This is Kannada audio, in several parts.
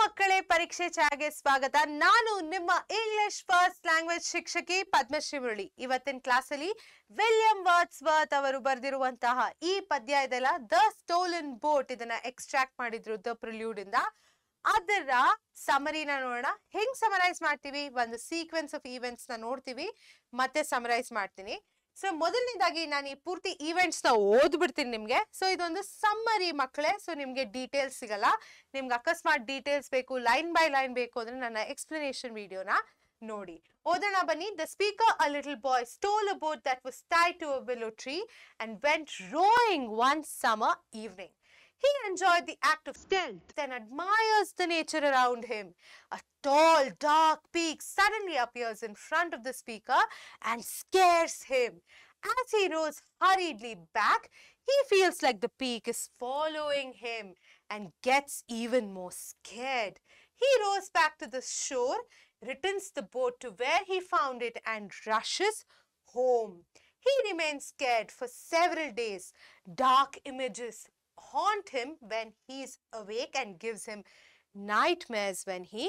ಮಕ್ಕಳೇ ಪರೀಕ್ಷೆ ಛಾಯಾಗೆ ಸ್ವಾಗತ. ನಾನು ನಿಮ್ಮ ಇಂಗ್ಲಿಷ್ ಫಸ್ಟ್ ಲ್ಯಾಂಗ್ವೇಜ್ ಶಿಕ್ಷಕಿ ಪದ್ಮಶ್ರೀ ಮುರಳಿ. ಇವತ್ತಿನ ಕ್ಲಾಸ್ ಅಲ್ಲಿ ವಿಲಿಯಂ ವರ್ಡ್ಸ್ವರ್ತ್ ಅವರು ಬರೆದಿರುವಂತಹ ಈ ಪದ್ಯ ಇದೆಲ್ಲ ದ ಸ್ಟೋಲನ್ ಬೋಟ್, ಇದನ್ನ ಎಕ್ಸ್ಟ್ರಾಕ್ಟ್ ಮಾಡಿದ್ರು ದ ಪ್ರಿಲ್ಯೂಡ್ ಇಂದ. ಅದರ ಸಮರಿನ ನೋಡೋಣ. ಹೆಂಗ್ ಸಮರೈಸ್ ಮಾಡ್ತೀವಿ, ಒಂದು ಸೀಕ್ವೆನ್ಸ್ ಆಫ್ ಈವೆಂಟ್ಸ್ ನ ನೋಡ್ತೀವಿ, ಮತ್ತೆ ಸಮರೈಸ್ ಮಾಡ್ತೀನಿ. ಸೊ ಮೊದಲನೇದಾಗಿ ನಾನು ಈ ಪೂರ್ತಿ ಈವೆಂಟ್ಸ್ ನ ಓದ್ಬಿಡ್ತೀನಿ ನಿಮ್ಗೆ. ಸೊ ಇದೊಂದು ಸಮ್ಮರಿ ಮಕ್ಕಳೇ. ಸೊ ನಿಮ್ಗೆ ಡೀಟೇಲ್ಸ್ ಸಿಗಲ್ಲ. ನಿಮ್ಗೆ ಅಕಸ್ಮಾತ್ ಡೀಟೇಲ್ಸ್ ಬೇಕು, ಲೈನ್ ಬೈ ಲೈನ್ ಬೇಕು ಅಂದ್ರೆ ನನ್ನ ಎಕ್ಸ್ಪ್ಲನೇಷನ್ ವಿಡಿಯೋನ ನೋಡಿ. ಓದೋಣ ಬನ್ನಿ. The speaker, a little boy, stole a boat that was tied to a willow tree and went rowing one summer evening. He enjoyed the act of stealth and admires the nature around him. A tall, dark peak suddenly appears in front of the speaker and scares him. As he rows hurriedly back, he feels like the peak is following him and gets even more scared. He rows back to the shore, returns the boat to where he found it, and rushes home. He remains scared for several days. Dark images haunt him when he is awake and gives him nightmares when he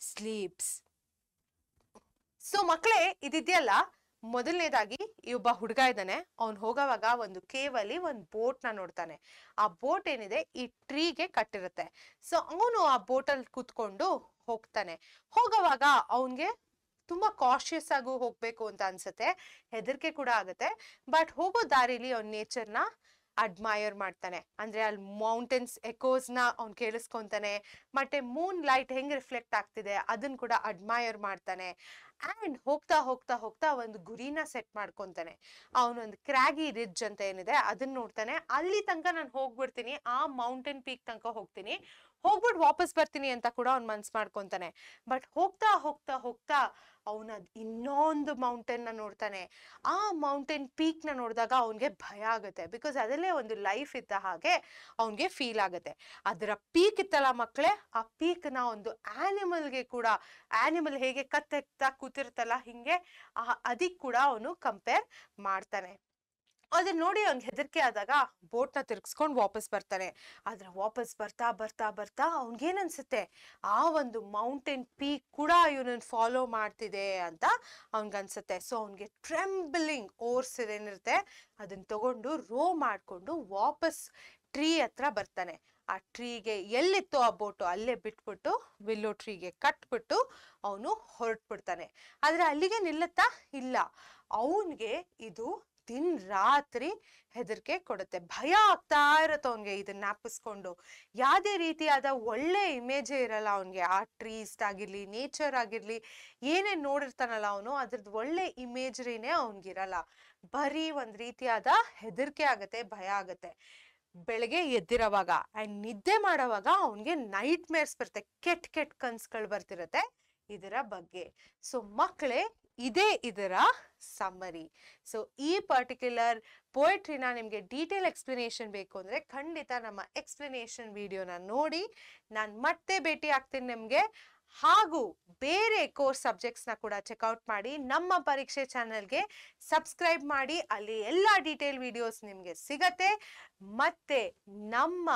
sleeps. So ಮಕ್ಕಳೇ, ಇದಿದೆಯಲ್ಲ, ಮೊದಲನೇದಾಗಿ ಈ ಒಬ್ಬ ಹುಡುಗ ಇದ್ದಾನೆ. ಅವ್ನು ಹೋಗೋವಾಗ ಒಂದು ಕೇವಲ್ಲಿ ಒಂದು ಬೋಟ್ ನ ನೋಡ್ತಾನೆ. ಆ ಬೋಟ್ ಏನಿದೆ ಈ ಟ್ರೀಗೆ ಕಟ್ಟಿರುತ್ತೆ. ಸೊ ಅವನು ಆ ಬೋಟಲ್ಲಿ ಕೂತ್ಕೊಂಡು ಹೋಗ್ತಾನೆ. ಹೋಗೋವಾಗ ಅವನ್ಗೆ ತುಂಬಾ ಕಾಶಿಯಸ್ ಆಗು ಹೋಗ್ಬೇಕು ಅಂತ ಅನ್ಸುತ್ತೆ, ಹೆದರಿಕೆ ಕೂಡ ಆಗುತ್ತೆ. ಬಟ್ ಹೋಗೋ ದಾರಿಲಿ ಅವ್ನ ನೇಚರ್ನ ಅಡ್ಮೈರ್ ಮಾಡ್ತಾನೆ. ಅಂದ್ರೆ ಅಲ್ಲಿ ಮೌಂಟೇನ್ಸ್ ಎಕೋಸ್ ನ ಅವ್ನು ಕೇಳಿಸ್ಕೊಂತಾನೆ, ಮತ್ತೆ ಮೂನ್ ಲೈಟ್ ಹೆಂಗ್ ರಿಫ್ಲೆಕ್ಟ್ ಆಗ್ತಿದೆ ಅದನ್ನ ಕೂಡ ಅಡ್ಮೈರ್ ಮಾಡ್ತಾನೆ. ಅಂಡ್ ಹೋಗ್ತಾ ಹೋಗ್ತಾ ಹೋಗ್ತಾ ಒಂದು ಗುರಿನ ಸೆಟ್ ಮಾಡ್ಕೊಂತಾನೆ. ಅವನೊಂದು ಕ್ರ್ಯಾಗಿ ರಿಡ್ಜ್ ಅಂತ ಏನಿದೆ ಅದನ್ನ ನೋಡ್ತಾನೆ. ಅಲ್ಲಿ ತನಕ ನಾನು ಹೋಗ್ಬಿಡ್ತೀನಿ, ಆ ಮೌಂಟೇನ್ ಪೀಕ್ ತನಕ ಹೋಗ್ತೀನಿ, ಹೋಗ್ಬಿಟ್ಟು ವಾಪಸ್ ಬರ್ತೀನಿ ಅಂತ ಕೂಡ ಅವ್ನ್ ಮನ್ಸ್ ಮಾಡ್ಕೊಂತಾನೆ. ಬಟ್ ಹೋಗ್ತಾ ಹೋಗ್ತಾ ಹೋಗ್ತಾ ಅವನ ಇನ್ನೊಂದು ಮೌಂಟೇನ್ ನ ನೋಡ್ತಾನೆ. ಆ ಮೌಂಟೇನ್ ಪೀಕ್ ನ ನೋಡಿದಾಗ ಅವನ್ಗೆ ಭಯ ಆಗುತ್ತೆ. ಬಿಕಾಸ್ ಅದಲ್ಲೇ ಒಂದು ಲೈಫ್ ಇದ್ದ ಹಾಗೆ ಅವನ್ಗೆ ಫೀಲ್ ಆಗುತ್ತೆ. ಅದರ ಪೀಕ್ ಇತ್ತಲ್ಲ ಮಕ್ಕಳೇ, ಆ ಪೀಕ್ ನ ಒಂದು ಆನಿಮಲ್ಗೆ ಕೂಡ, ಆನಿಮಲ್ ಹೇಗೆ ಕತ್ತೆಕ್ತಾ ಕೂತಿರ್ತಲ್ಲ ಹಿಂಗೆ ಅದಕ್ಕೆ ಕೂಡ ಅವನು ಕಂಪೇರ್ ಮಾಡ್ತಾನೆ. ಅದನ್ನ ನೋಡಿ ಅವ್ನಿಗೆ ಹೆದರಿಕೆ ಆದಾಗ ಬೋಟ್ ನ ತಿರ್ಗಿಸ್ಕೊಂಡು ವಾಪಸ್ ಬರ್ತಾನೆ. ಆದ್ರೆ ವಾಪಸ್ ಬರ್ತಾ ಬರ್ತಾ ಬರ್ತಾ ಅವ್ನಿಗೇನ್ ಅನ್ಸುತ್ತೆ, ಆ ಒಂದು ಮೌಂಟೇನ್ ಪೀಕ್ ಕೂಡ ಇವನನ್ನ ಫಾಲೋ ಮಾಡ್ತಿದೆ ಅಂತ ಅವನ್ಗನ್ಸುತ್ತೆ. ಸೊ ಅವನ್ಗೆ ಟ್ರೆಂಬಲಿಂಗ್ ಓರ್ಸ್ ಏನಿರುತ್ತೆ ಅದನ್ನ ತಗೊಂಡು ರೋ ಮಾಡ್ಕೊಂಡು ವಾಪಸ್ ಟ್ರೀ ಹತ್ರ ಬರ್ತಾನೆ. ಆ ಟ್ರೀಗೆ ಎಲ್ಲಿತ್ತು ಆ ಬೋಟು ಅಲ್ಲೇ ಬಿಟ್ಬಿಟ್ಟು ವಿಲ್ಲೋ ಟ್ರೀಗೆ ಕಟ್ಬಿಟ್ಟು ಅವನು ಹೊರಟ್ಬಿಡ್ತಾನೆ. ಆದ್ರೆ ಅಲ್ಲಿಗೆ ನಿಲ್ಲುತ್ತಾ ಇಲ್ಲ. ಅವನ್ಗೆ ಇದು ದಿನ ರಾತ್ರಿ ಹೆದರಿಕೆ ಕೊಡುತ್ತೆ, ಭಯ ಆಗ್ತಾ ಇರತ್ತೆ ಅವನ್ಗೆ. ಇದನ್ನ ಜ್ಞಾಪಿಸ್ಕೊಂಡು ಯಾವುದೇ ರೀತಿಯಾದ ಒಳ್ಳೆ ಇಮೇಜೇ ಇರಲ್ಲ ಅವನ್ಗೆ. ಆ ಟ್ರೀಸ್ ಆಗಿರ್ಲಿ, ನೇಚರ್ ಆಗಿರ್ಲಿ, ಏನೇನ್ ನೋಡಿರ್ತಾನಲ್ಲ ಅವನು, ಅದ್ರದ್ದು ಒಳ್ಳೆ ಇಮೇಜರಿನೇ ಅವನ್ಗಿರಲ್ಲ. ಬರೀ ಒಂದ್ ರೀತಿಯಾದ ಹೆದರಿಕೆ ಆಗತ್ತೆ, ಭಯ ಆಗತ್ತೆ. ಬೆಳಗ್ಗೆ ಎದ್ದಿರೋವಾಗ ಅಂಡ್ ನಿದ್ದೆ ಮಾಡೋವಾಗ ಅವನ್ಗೆ ನೈಟ್ ಮೇರ್ಸ್ ಬರುತ್ತೆ, ಕೆಟ್ಟ ಕೆಟ್ಟ ಕನ್ಸುಗಳು ಬರ್ತಿರತ್ತೆ ಇದರ ಬಗ್ಗೆ. ಸೊ ಮಕ್ಕಳೇ, ಇದೇ ಇದರ ಸಮ್ಮರಿ. ಸೊ ಈ ಪರ್ಟಿಕ್ಯುಲರ್ ಪೋಯಟ್ರಿನ ನಿಮ್ಗೆ ಡೀಟೇಲ್ ಎಕ್ಸ್ಪ್ಲನೇಷನ್ ಬೇಕು ಅಂದ್ರೆ ಖಂಡಿತ ನಮ್ಮ ಎಕ್ಸ್ಪ್ಲನೇಷನ್ ವಿಡಿಯೋನ ನೋಡಿ. ನಾನು ಮತ್ತೆ ಭೇಟಿ ಆಗ್ತೀನಿ ನಿಮ್ಗೆ. ಹಾಗೂ ಬೇರೆ ಕೋರ್ಸ್ ಸಬ್ಜೆಕ್ಟ್ಸ್ ನ ಕೂಡ ಚೆಕ್ಔಟ್ ಮಾಡಿ. ನಮ್ಮ ಪರೀಕ್ಷೆ ಚಾನೆಲ್ಗೆ ಸಬ್ಸ್ಕ್ರೈಬ್ ಮಾಡಿ, ಅಲ್ಲಿ ಎಲ್ಲ ಡೀಟೇಲ್ ವಿಡಿಯೋಸ್ ನಿಮ್ಗೆ ಸಿಗತ್ತೆ. ಮತ್ತೆ ನಮ್ಮ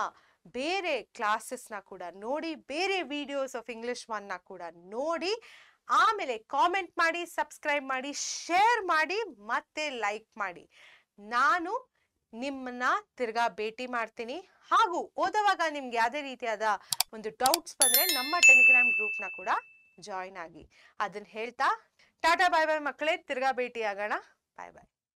ಬೇರೆ ಕ್ಲಾಸಸ್ ನ ಕೂಡ ನೋಡಿ, ಬೇರೆ ವಿಡಿಯೋಸ್ ಆಫ್ ಇಂಗ್ಲಿಷ್ ಒನ್ ನ ಕೂಡ ನೋಡಿ. ಆಮೇಲೆ ಕಾಮೆಂಟ್ ಮಾಡಿ, ಸಬ್ಸ್ಕ್ರೈಬ್ ಮಾಡಿ, ಶೇರ್ ಮಾಡಿ, ಮತ್ತೆ ಲೈಕ್ ಮಾಡಿ. ನಾನು ನಿಮ್ಮನ್ನ ತಿರ್ಗಾ ಭೇಟಿ ಮಾಡ್ತೀನಿ. ಹಾಗೂ ಓದುವಾಗ ನಿಮ್ಗೆ ಯಾವುದೇ ರೀತಿಯಾದ ಒಂದು ಡೌಟ್ಸ್ ಬಂದ್ರೆ ನಮ್ಮ ಟೆಲಿಗ್ರಾಮ್ ಗ್ರೂಪ್ ನ ಕೂಡ ಜಾಯಿನ್ ಆಗಿ. ಅದನ್ನ ಹೇಳ್ತಾ ಟಾಟಾ ಬಾಯ್ ಬಾಯ್ ಮಕ್ಕಳೇ, ತಿರ್ಗಾ ಭೇಟಿ ಆಗೋಣ. ಬಾಯ್ ಬಾಯ್.